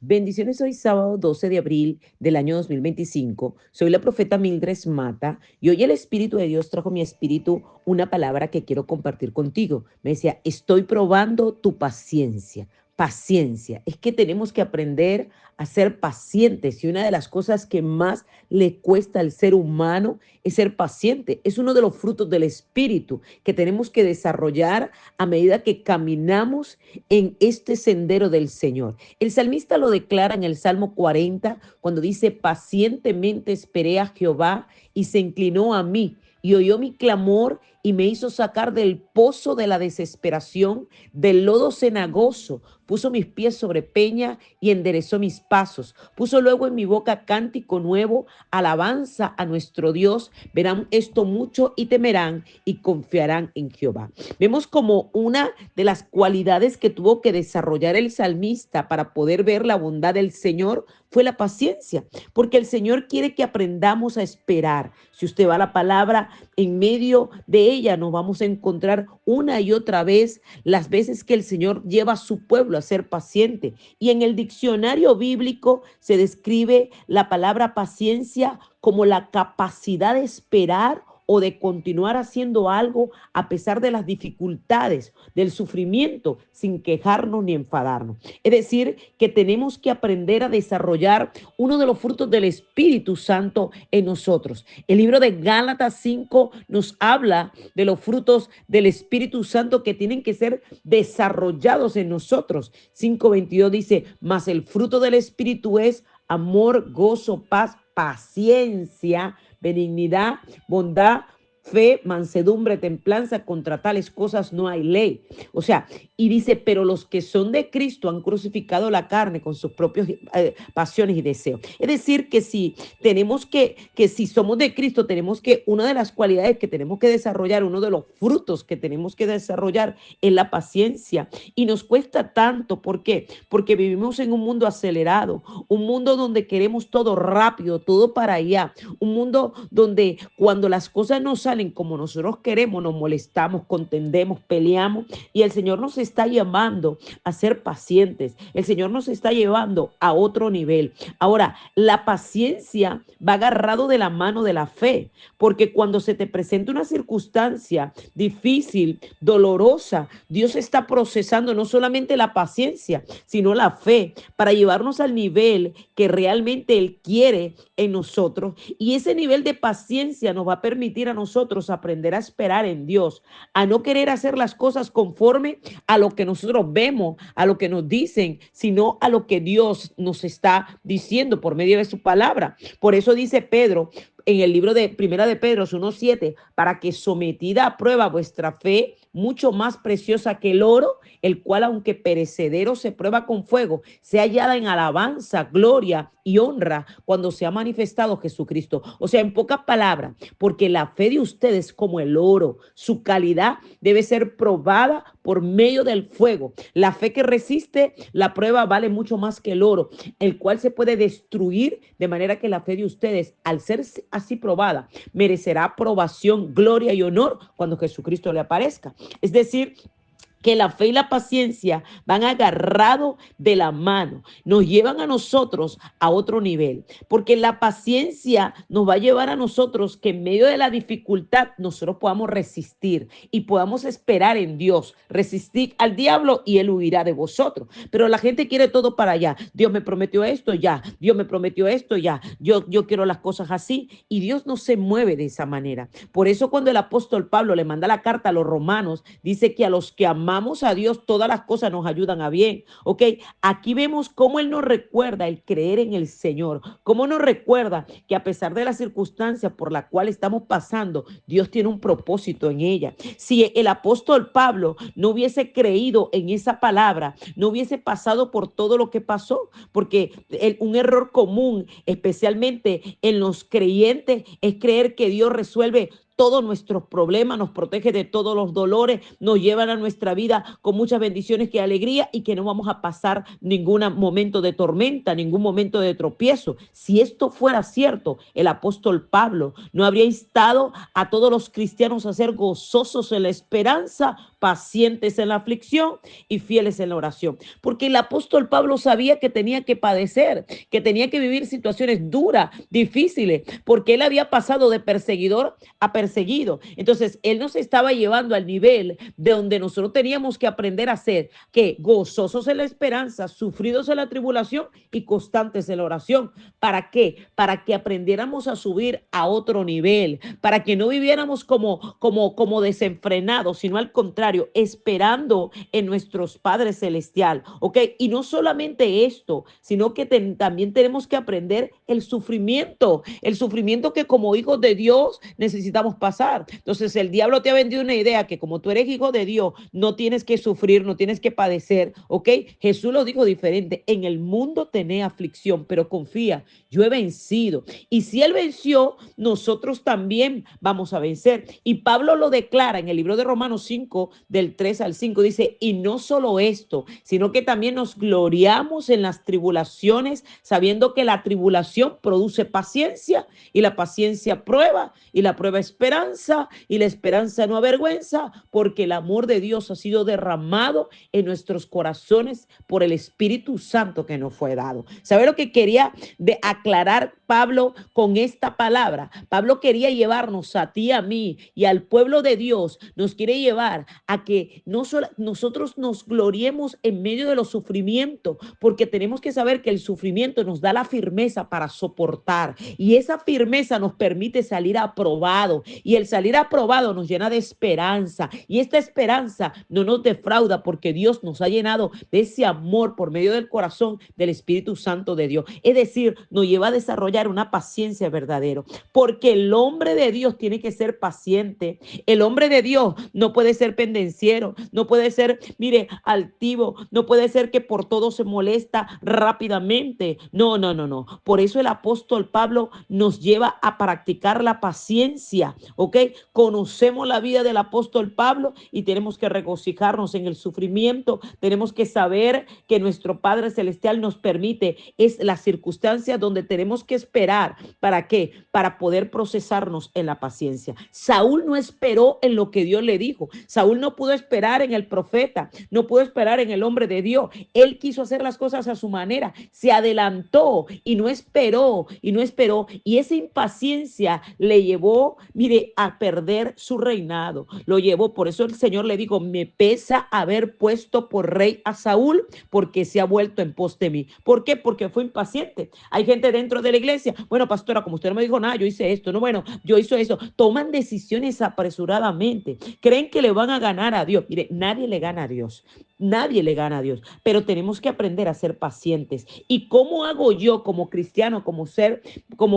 Bendiciones, hoy sábado 12 de abril del año 2025. Soy la profeta Mildred Mata y hoy el Espíritu de Dios trajo a mi espíritu una palabra que quiero compartir contigo. Me decía, estoy probando tu paciencia. Paciencia. Es que tenemos que aprender a ser pacientes y una de las cosas que más le cuesta al ser humano es ser paciente. Es uno de los frutos del Espíritu que tenemos que desarrollar a medida que caminamos en este sendero del Señor. El salmista lo declara en el Salmo 40 cuando dice, pacientemente esperé a Jehová y se inclinó a mí y oyó mi clamor y me hizo sacar del pozo de la desesperación, del lodo cenagoso. Puso mis pies sobre peña y enderezó mis pasos. Puso luego en mi boca cántico nuevo, alabanza a nuestro Dios. Verán esto mucho y temerán y confiarán en Jehová. Vemos como una de las cualidades que tuvo que desarrollar el salmista para poder ver la bondad del Señor fue la paciencia, porque el Señor quiere que aprendamos a esperar. Si usted va a la palabra, en medio de ella nos vamos a encontrar una y otra vez las veces que el Señor lleva a su pueblo a ser paciente. Y en el diccionario bíblico se describe la palabra paciencia como la capacidad de esperar o de continuar haciendo algo a pesar de las dificultades, del sufrimiento, sin quejarnos ni enfadarnos. Es decir, que tenemos que aprender a desarrollar uno de los frutos del Espíritu Santo en nosotros. El libro de Gálatas 5 nos habla de los frutos del Espíritu Santo que tienen que ser desarrollados en nosotros. 5:22 dice, mas el fruto del Espíritu es amor, gozo, paz, paciencia, benignidad, bondad, fe, mansedumbre, templanza. Contra tales cosas no hay ley. O sea, y dice, pero los que son de Cristo han crucificado la carne con sus propias pasiones y deseos. Es decir, que si tenemos que si somos de Cristo, tenemos que, una de las cualidades que tenemos que desarrollar, uno de los frutos que tenemos que desarrollar es la paciencia. Y nos cuesta tanto, ¿por qué? Porque vivimos en un mundo acelerado, un mundo donde queremos todo rápido, todo para allá, un mundo donde cuando las cosas no salen como nosotros queremos, nos molestamos, contendemos, peleamos, y el Señor nos está llamando a ser pacientes. El Señor nos está llevando a otro nivel. Ahora, la paciencia va agarrado de la mano de la fe, porque cuando se te presenta una circunstancia difícil, dolorosa, Dios está procesando no solamente la paciencia, sino la fe para llevarnos al nivel que realmente Él quiere en nosotros. Y ese nivel de paciencia nos va a permitir a nosotros aprender a esperar en Dios, a no querer hacer las cosas conforme a lo que nosotros vemos, a lo que nos dicen, sino a lo que Dios nos está diciendo por medio de su palabra. Por eso dice Pedro en el libro de Primera de Pedro 1:7, para que sometida a prueba vuestra fe, mucho más preciosa que el oro, el cual aunque perecedero se prueba con fuego, sea hallada en alabanza, gloria y honra cuando se ha manifestado Jesucristo. O sea, en pocas palabras, porque la fe de ustedes es como el oro, su calidad debe ser probada por medio del fuego. La fe que resiste la prueba vale mucho más que el oro, el cual se puede destruir, de manera que la fe de ustedes, al ser así probada, merecerá aprobación, gloria y honor cuando Jesucristo le aparezca. Es decir, que la fe y la paciencia van agarrados de la mano, nos llevan a nosotros a otro nivel, porque la paciencia nos va a llevar a nosotros que en medio de la dificultad nosotros podamos resistir y podamos esperar en Dios, resistir al diablo y él huirá de vosotros. Pero la gente quiere todo para allá. Dios me prometió esto, ya. Dios me prometió esto, ya. Yo quiero las cosas así, y Dios no se mueve de esa manera. Por eso cuando el apóstol Pablo le manda la carta a los romanos, dice que a los que amamos a Dios, todas las cosas nos ayudan a bien. ¿Ok? Aquí vemos cómo Él nos recuerda el creer en el Señor, cómo nos recuerda que a pesar de las circunstancias por las cuales estamos pasando, Dios tiene un propósito en ella. Si el apóstol Pablo no hubiese creído en esa palabra, no hubiese pasado por todo lo que pasó, porque un error común, especialmente en los creyentes, es creer que Dios resuelve todos nuestros problemas, nos protege de todos los dolores, nos llevan a nuestra vida con muchas bendiciones y alegría, y que no vamos a pasar ningún momento de tormenta, ningún momento de tropiezo. Si esto fuera cierto, el apóstol Pablo no habría instado a todos los cristianos a ser gozosos en la esperanza, pacientes en la aflicción y fieles en la oración. Porque el apóstol Pablo sabía que tenía que padecer, que tenía que vivir situaciones duras, difíciles, porque él había pasado de perseguidor a perseguido. Entonces, él nos estaba llevando al nivel de donde nosotros teníamos que aprender a ser, que gozosos en la esperanza, sufridos en la tribulación y constantes en la oración. ¿Para qué? Para que aprendiéramos a subir a otro nivel, para que no viviéramos como desenfrenados, sino al contrario, esperando en nuestros padres celestial, ¿ok? Y no solamente esto, sino que también tenemos que aprender el sufrimiento que como hijos de Dios necesitamos pasar. Entonces el diablo te ha vendido una idea que como tú eres hijo de Dios, no tienes que sufrir, no tienes que padecer, ¿ok? Jesús lo dijo diferente, en el mundo tenés aflicción, pero confía, yo he vencido. Y si Él venció, nosotros también vamos a vencer. Y Pablo lo declara en el libro de Romanos 5, del 3 al 5, dice, y no solo esto, sino que también nos gloriamos en las tribulaciones, sabiendo que la tribulación produce paciencia, y la paciencia prueba, y la prueba esperanza, y la esperanza no avergüenza, porque el amor de Dios ha sido derramado en nuestros corazones por el Espíritu Santo que nos fue dado. ¿Sabe lo que quería aclarar Pablo con esta palabra? Pablo quería llevarnos a ti, a mí y al pueblo de Dios, nos quiere llevar a que no solo nosotros nos gloriemos en medio de los sufrimientos, porque tenemos que saber que el sufrimiento nos da la firmeza para soportar, y esa firmeza nos permite salir aprobado, y el salir aprobado nos llena de esperanza, y esta esperanza no nos defrauda, porque Dios nos ha llenado de ese amor por medio del corazón del Espíritu Santo de Dios. Es decir, nos lleva a desarrollar una paciencia verdadera, porque el hombre de Dios tiene que ser paciente. El hombre de Dios no puede ser pendenciero, no puede ser, mire, altivo, no puede ser que por todo se molesta rápidamente. No, no, no, no. Por eso el apóstol Pablo nos lleva a practicar la paciencia, ¿ok? Conocemos la vida del apóstol Pablo y tenemos que regocijarnos en el sufrimiento. Tenemos que saber que nuestro Padre Celestial nos permite, es la circunstancia donde tenemos que esperar. ¿Para qué? Para poder procesarnos en la paciencia. Saúl no esperó en lo que Dios le dijo. Saúl no pudo esperar en el profeta, no pudo esperar en el hombre de Dios. Él quiso hacer las cosas a su manera, se adelantó y no esperó, y no esperó. Y esa impaciencia le llevó, mire, a perder su reinado. Lo llevó, por eso el Señor le dijo, me pesa haber puesto por rey a Saúl, porque se ha vuelto en pos de mí. ¿Por qué? Porque fue impaciente. Hay gente dentro de la iglesia, bueno, pastora, como usted no me dijo nada, yo hice esto, no, bueno, yo hice eso. Toman decisiones apresuradamente, creen que le van a ganar a Dios. Mire, nadie le gana a Dios, nadie le gana a Dios, pero tenemos que aprender a ser pacientes. ¿Y cómo hago yo como cristiano, como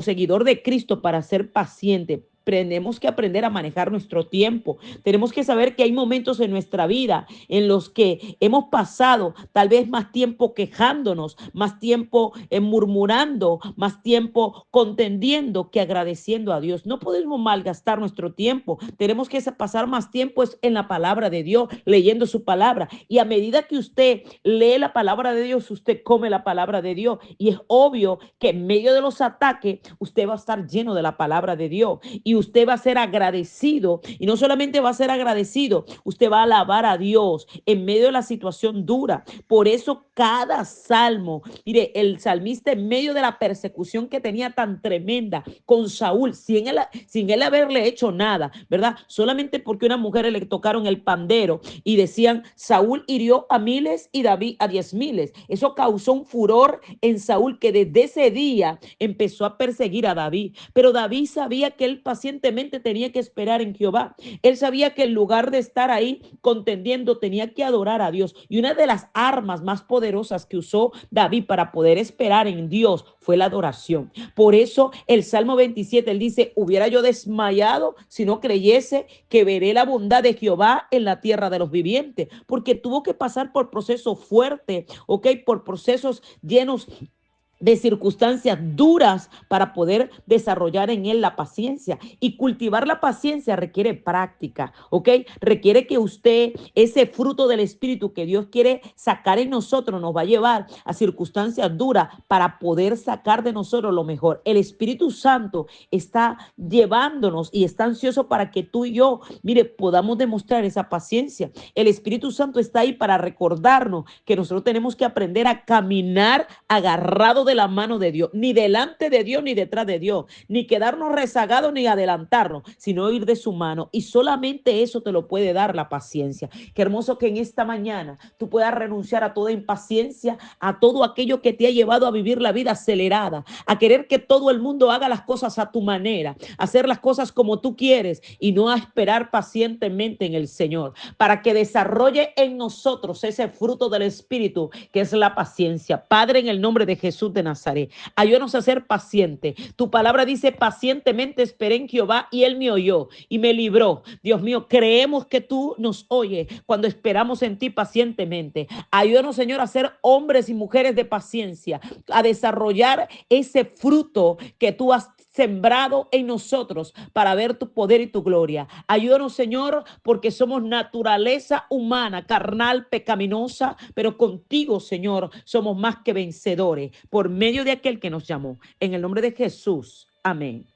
seguidor de Cristo para ser paciente? Tenemos que aprender a manejar nuestro tiempo. Tenemos que saber que hay momentos en nuestra vida en los que hemos pasado tal vez más tiempo quejándonos, más tiempo murmurando, más tiempo contendiendo que agradeciendo a Dios. No podemos malgastar nuestro tiempo. Tenemos que pasar más tiempo en la palabra de Dios, leyendo su palabra. Y a medida que usted lee la palabra de Dios, usted come la palabra de Dios. Y es obvio que en medio de los ataques, usted va a estar lleno de la palabra de Dios. Y usted va a ser agradecido, y no solamente va a ser agradecido, usted va a alabar a Dios en medio de la situación dura. Por eso cada salmo, mire, el salmista en medio de la persecución que tenía tan tremenda con Saúl, sin él haberle hecho nada, ¿verdad? Solamente porque una mujer le tocaron el pandero y decían, Saúl hirió a miles y David a 10,000. Eso causó un furor en Saúl, que desde ese día empezó a perseguir a David. Pero David sabía que él pacientemente tenía que esperar en Jehová. Él sabía que en lugar de estar ahí contendiendo, tenía que adorar a Dios. Y una de las armas más poderosas que usó David para poder esperar en Dios fue la adoración. Por eso el Salmo 27, él dice, hubiera yo desmayado si no creyese que veré la bondad de Jehová en la tierra de los vivientes, porque tuvo que pasar por procesos fuertes, ¿ok? Por procesos llenos de circunstancias duras para poder desarrollar en él la paciencia. Y cultivar la paciencia requiere práctica, ¿ok? Requiere que usted, ese fruto del Espíritu que Dios quiere sacar en nosotros, nos va a llevar a circunstancias duras para poder sacar de nosotros lo mejor. El Espíritu Santo está llevándonos y está ansioso para que tú y yo, mire, podamos demostrar esa paciencia. El Espíritu Santo está ahí para recordarnos que nosotros tenemos que aprender a caminar agarrado de la mano de Dios, ni delante de Dios ni detrás de Dios, ni quedarnos rezagados ni adelantarnos, sino ir de su mano. Y solamente eso te lo puede dar la paciencia. Qué hermoso que en esta mañana tú puedas renunciar a toda impaciencia, a todo aquello que te ha llevado a vivir la vida acelerada, a querer que todo el mundo haga las cosas a tu manera, a hacer las cosas como tú quieres y no a esperar pacientemente en el Señor, para que desarrolle en nosotros ese fruto del Espíritu que es la paciencia. Padre, en el nombre de Jesús de Nazaret, ayúdanos a ser pacientes. Tu palabra dice: pacientemente esperé en Jehová y él me oyó y me libró. Dios mío, creemos que tú nos oyes cuando esperamos en ti pacientemente. Ayúdanos, Señor, a ser hombres y mujeres de paciencia, a desarrollar ese fruto que tú has sembrado en nosotros para ver tu poder y tu gloria. Ayúdanos, Señor, porque somos naturaleza humana, carnal, pecaminosa, pero contigo, Señor, somos más que vencedores por medio de aquel que nos llamó. En el nombre de Jesús. Amén.